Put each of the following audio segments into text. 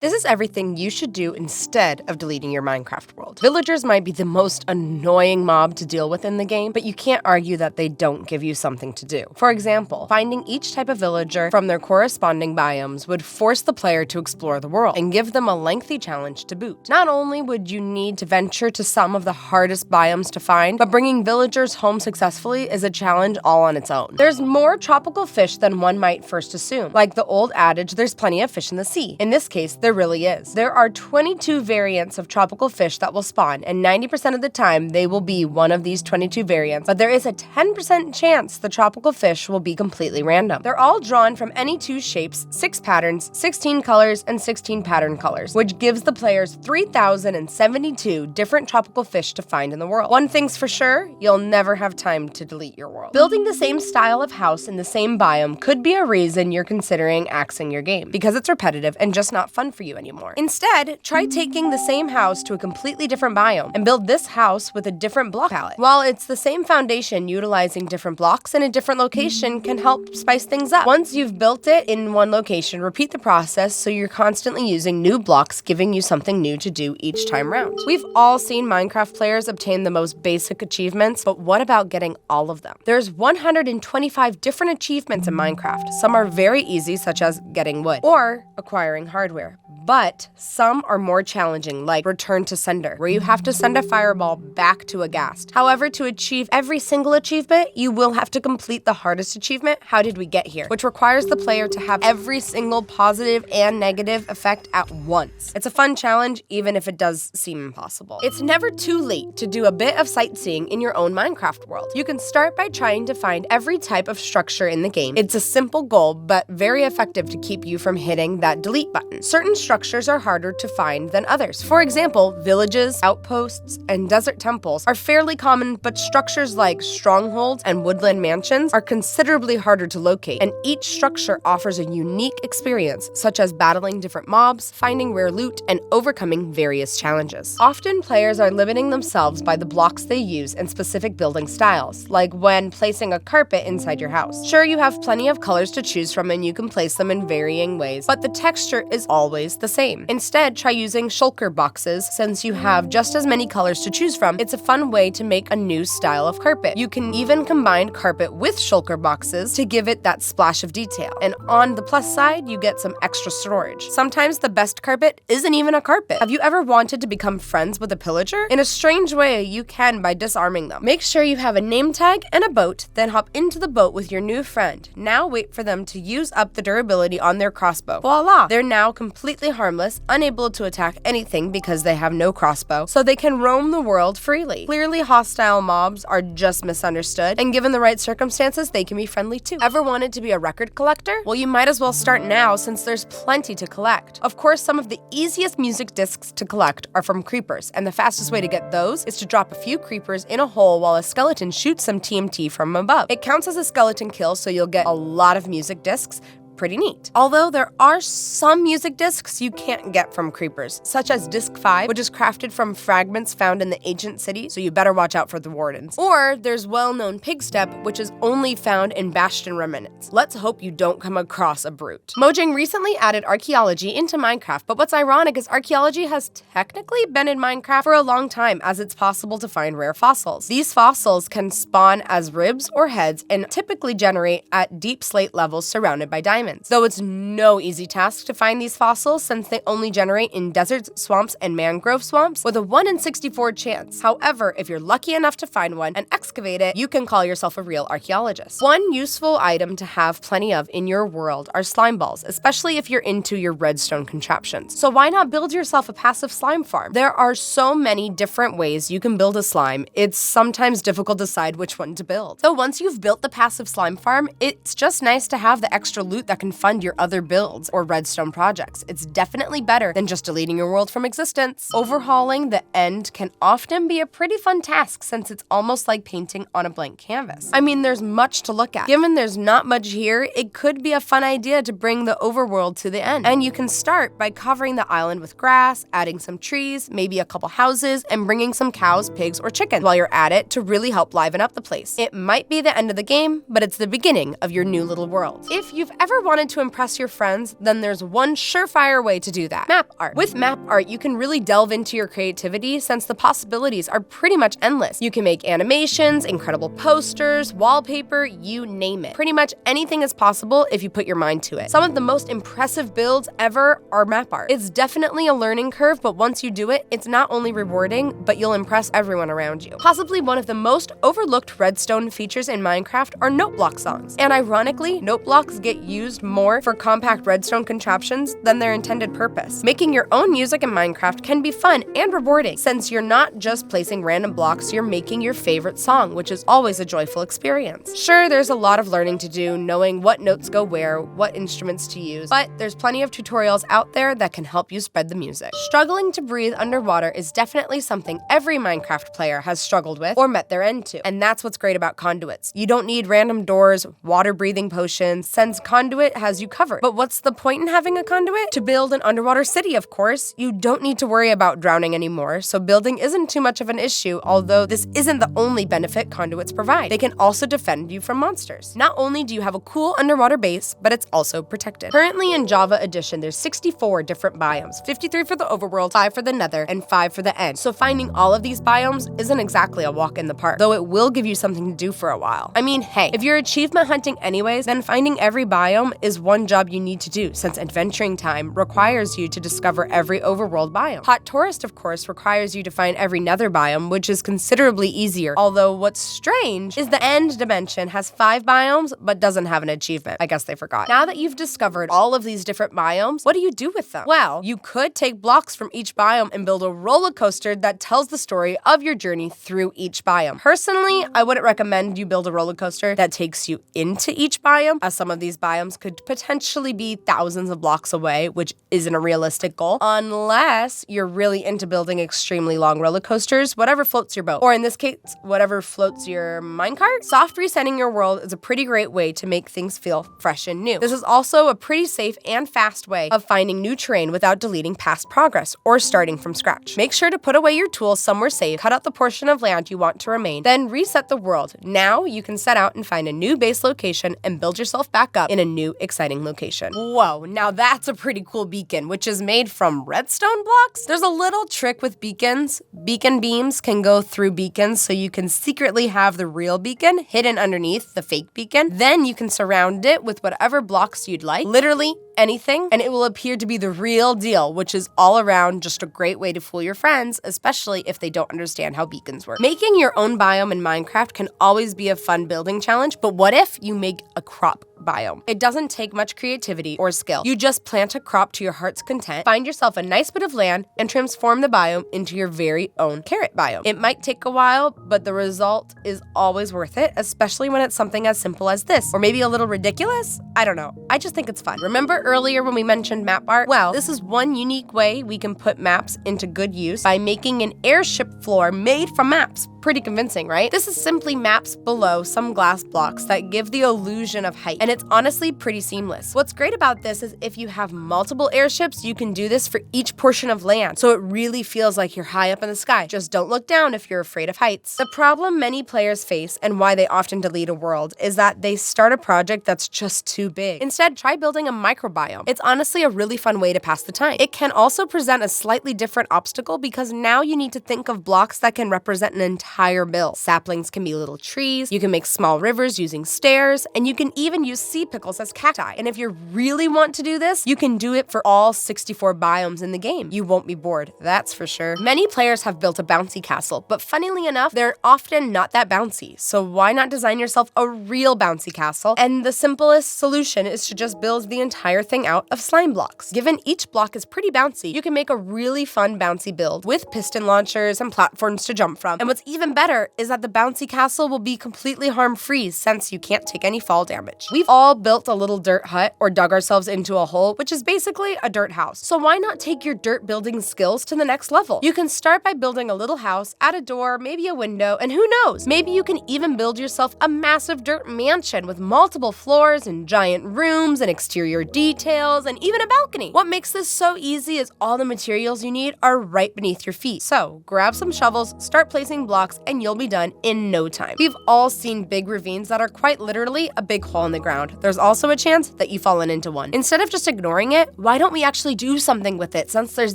This is everything you should do instead of deleting your Minecraft world. Villagers might be the most annoying mob to deal with in the game, but you can't argue that they don't give you something to do. For example, finding each type of villager from their corresponding biomes would force the player to explore the world and give them a lengthy challenge to boot. Not only would you need to venture to some of the hardest biomes to find, but bringing villagers home successfully is a challenge all on its own. There's more tropical fish than one might first assume. Like the old adage, there's plenty of fish in the sea. In this case, there really is. There are 22 variants of tropical fish that will spawn, and 90% of the time they will be one of these 22 variants, but there is a 10% chance the tropical fish will be completely random. They're all drawn from any two shapes, 6 patterns, 16 colors, and 16 pattern colors, which gives the players 3,072 different tropical fish to find in the world. One thing's for sure, you'll never have time to delete your world. Building the same style of house in the same biome could be a reason you're considering axing your game, because it's repetitive and just not fun for you anymore. Instead, try taking the same house to a completely different biome and build this house with a different block palette. While it's the same foundation, utilizing different blocks in a different location can help spice things up. Once you've built it in one location, repeat the process so you're constantly using new blocks, giving you something new to do each time round. We've all seen Minecraft players obtain the most basic achievements, but what about getting all of them? There's 125 different achievements in Minecraft. Some are very easy, such as getting wood or acquiring hardware. But some are more challenging, like Return to Sender, where you have to send a fireball back to a ghast. However, to achieve every single achievement, you will have to complete the hardest achievement, How Did We Get Here?, which requires the player to have every single positive and negative effect at once. It's a fun challenge, even if it does seem impossible. It's never too late to do a bit of sightseeing in your own Minecraft world. You can start by trying to find every type of structure in the game. It's a simple goal, but very effective to keep you from hitting that delete button. Certain structures are harder to find than others. For example, villages, outposts, and desert temples are fairly common, but structures like strongholds and woodland mansions are considerably harder to locate, and each structure offers a unique experience, such as battling different mobs, finding rare loot, and overcoming various challenges. Often, players are limiting themselves by the blocks they use and specific building styles, like when placing a carpet inside your house. Sure, you have plenty of colors to choose from and you can place them in varying ways, but the texture is always the same. Instead, try using shulker boxes. Since you have just as many colors to choose from, it's a fun way to make a new style of carpet. You can even combine carpet with shulker boxes to give it that splash of detail. And on the plus side, you get some extra storage. Sometimes the best carpet isn't even a carpet. Have you ever wanted to become friends with a pillager? In a strange way, you can by disarming them. Make sure you have a name tag and a boat, then hop into the boat with your new friend. Now wait for them to use up the durability on their crossbow. Voila! They're now completely harmless, unable to attack anything because they have no crossbow, so they can roam the world freely. Clearly, hostile mobs are just misunderstood, and given the right circumstances, they can be friendly too. Ever wanted to be a record collector? Well, you might as well start now since there's plenty to collect. Of course, some of the easiest music discs to collect are from creepers, and the fastest way to get those is to drop a few creepers in a hole while a skeleton shoots some TNT from above. It counts as a skeleton kill, so you'll get a lot of music discs. Pretty neat. Although there are some music discs you can't get from creepers, such as Disc 5, which is crafted from fragments found in the ancient city, so you better watch out for the wardens. Or there's well-known Pigstep, which is only found in Bastion remnants. Let's hope you don't come across a brute. Mojang recently added archaeology into Minecraft, but what's ironic is archaeology has technically been in Minecraft for a long time, as it's possible to find rare fossils. These fossils can spawn as ribs or heads and typically generate at deep slate levels surrounded by diamonds. Though it's no easy task to find these fossils since they only generate in deserts, swamps, and mangrove swamps with a 1 in 64 chance. However, if you're lucky enough to find one and excavate it, you can call yourself a real archaeologist. One useful item to have plenty of in your world are slime balls, especially if you're into your redstone contraptions. So why not build yourself a passive slime farm? There are so many different ways you can build a slime, it's sometimes difficult to decide which one to build. So once you've built the passive slime farm, it's just nice to have the extra loot that can fund your other builds or redstone projects. It's definitely better than just deleting your world from existence. Overhauling the end can often be a pretty fun task since it's almost like painting on a blank canvas. I mean, there's much to look at. Given there's not much here, it could be a fun idea to bring the overworld to the end. And you can start by covering the island with grass, adding some trees, maybe a couple houses, and bringing some cows, pigs, or chickens while you're at it to really help liven up the place. It might be the end of the game, but it's the beginning of your new little world. If you've ever ever wanted to impress your friends, then there's one surefire way to do that: map art. With map art, you can really delve into your creativity since the possibilities are pretty much endless. You can make animations, incredible posters, wallpaper, you name it. Pretty much anything is possible if you put your mind to it. Some of the most impressive builds ever are map art. It's definitely a learning curve, but once you do it, it's not only rewarding, but you'll impress everyone around you. Possibly one of the most overlooked redstone features in Minecraft are note block songs. And ironically, note blocks get used more for compact redstone contraptions than their intended purpose. Making your own music in Minecraft can be fun and rewarding, since you're not just placing random blocks, you're making your favorite song, which is always a joyful experience. Sure, there's a lot of learning to do, knowing what notes go where, what instruments to use, but there's plenty of tutorials out there that can help you spread the music. Struggling to breathe underwater is definitely something every Minecraft player has struggled with or met their end to, and that's what's great about conduits. You don't need random doors, water-breathing potions, since conduit has you covered. But what's the point in having a conduit? To build an underwater city, of course. You don't need to worry about drowning anymore, so building isn't too much of an issue, although this isn't the only benefit conduits provide. They can also defend you from monsters. Not only do you have a cool underwater base, but it's also protected. Currently in Java Edition, there's 64 different biomes, 53 for the overworld, 5 for the nether, and 5 for the end. So finding all of these biomes isn't exactly a walk in the park, though it will give you something to do for a while. I mean, hey, if you're achievement hunting anyways, then finding every biome is one job you need to do, since adventuring time requires you to discover every overworld biome. Hot Tourist, of course, requires you to find every nether biome, which is considerably easier, although what's strange is the end dimension has 5 biomes, but doesn't have an achievement. I guess they forgot. Now that you've discovered all of these different biomes, what do you do with them? Well, you could take blocks from each biome and build a roller coaster that tells the story of your journey through each biome. Personally, I wouldn't recommend you build a roller coaster that takes you into each biome, as some of these biomes could potentially be thousands of blocks away, which isn't a realistic goal, unless you're really into building extremely long roller coasters, whatever floats your boat, or in this case, whatever floats your minecart. Soft resetting your world is a pretty great way to make things feel fresh and new. This is also a pretty safe and fast way of finding new terrain without deleting past progress or starting from scratch. Make sure to put away your tools somewhere safe, cut out the portion of land you want to remain, then reset the world. Now you can set out and find a new base location and build yourself back up in a new exciting location. Whoa, now that's a pretty cool beacon, which is made from redstone blocks? There's a little trick with beacons. Beacon beams can go through beacons, so you can secretly have the real beacon hidden underneath the fake beacon. Then you can surround it with whatever blocks you'd like, literally anything, and it will appear to be the real deal, which is all around just a great way to fool your friends, especially if they don't understand how beacons work. Making your own biome in Minecraft can always be a fun building challenge, but what if you make a crop biome? It doesn't take much creativity or skill. You just plant a crop to your heart's content, find yourself a nice bit of land, and transform the biome into your very own carrot biome. It might take a while, but the result is always worth it, especially when it's something as simple as this, or maybe a little ridiculous. I don't know. I just think it's fun. Remember earlier when we mentioned map art? Well, this is one unique way we can put maps into good use by making an airship floor made from maps. Pretty convincing, right? This is simply maps below some glass blocks that give the illusion of height, and it's honestly pretty seamless. What's great about this is if you have multiple airships, you can do this for each portion of land, so it really feels like you're high up in the sky. Just don't look down if you're afraid of heights. The problem many players face, and why they often delete a world, is that they start a project that's just too big. Instead, try building a microbiome. It's honestly a really fun way to pass the time. It can also present a slightly different obstacle because now you need to think of blocks that can represent an entire build. Saplings can be little trees, you can make small rivers using stairs, and you can even use sea pickles as cacti. And if you really want to do this, you can do it for all 64 biomes in the game. You won't be bored, that's for sure. Many players have built a bouncy castle, but funnily enough, they're often not that bouncy. So why not design yourself a real bouncy castle? And the simplest solution is to just build the entire thing out of slime blocks. Given each block is pretty bouncy, you can make a really fun bouncy build with piston launchers and platforms to jump from. And what's even better is that the bouncy castle will be completely harm-free since you can't take any fall damage. We've all built a little dirt hut or dug ourselves into a hole, which is basically a dirt house. So why not take your dirt building skills to the next level? You can start by building a little house, add a door, maybe a window, and who knows, maybe you can even build yourself a massive dirt mansion with multiple floors and giant rooms and exterior details details, and even a balcony. What makes this so easy is all the materials you need are right beneath your feet. So grab some shovels, start placing blocks, and you'll be done in no time. We've all seen big ravines that are quite literally a big hole in the ground. There's also a chance that you've fallen into one. Instead of just ignoring it, why don't we actually do something with it? Since there's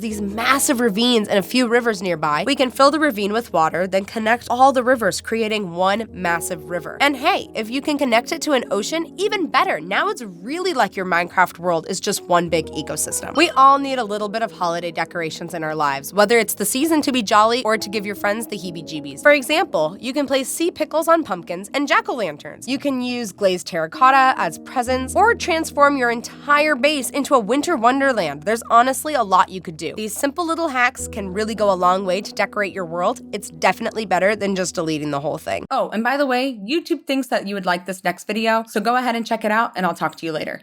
these massive ravines and a few rivers nearby, we can fill the ravine with water, then connect all the rivers, creating one massive river. And hey, if you can connect it to an ocean, even better. Now it's really like your Minecraft world is just one big ecosystem. We all need a little bit of holiday decorations in our lives, whether it's the season to be jolly or to give your friends the heebie-jeebies. For example, you can place sea pickles on pumpkins and jack-o'-lanterns. You can use glazed terracotta as presents, or transform your entire base into a winter wonderland. There's honestly a lot you could do. These simple little hacks can really go a long way to decorate your world. It's definitely better than just deleting the whole thing. Oh, and by the way, YouTube thinks that you would like this next video, so go ahead and check it out, and I'll talk to you later.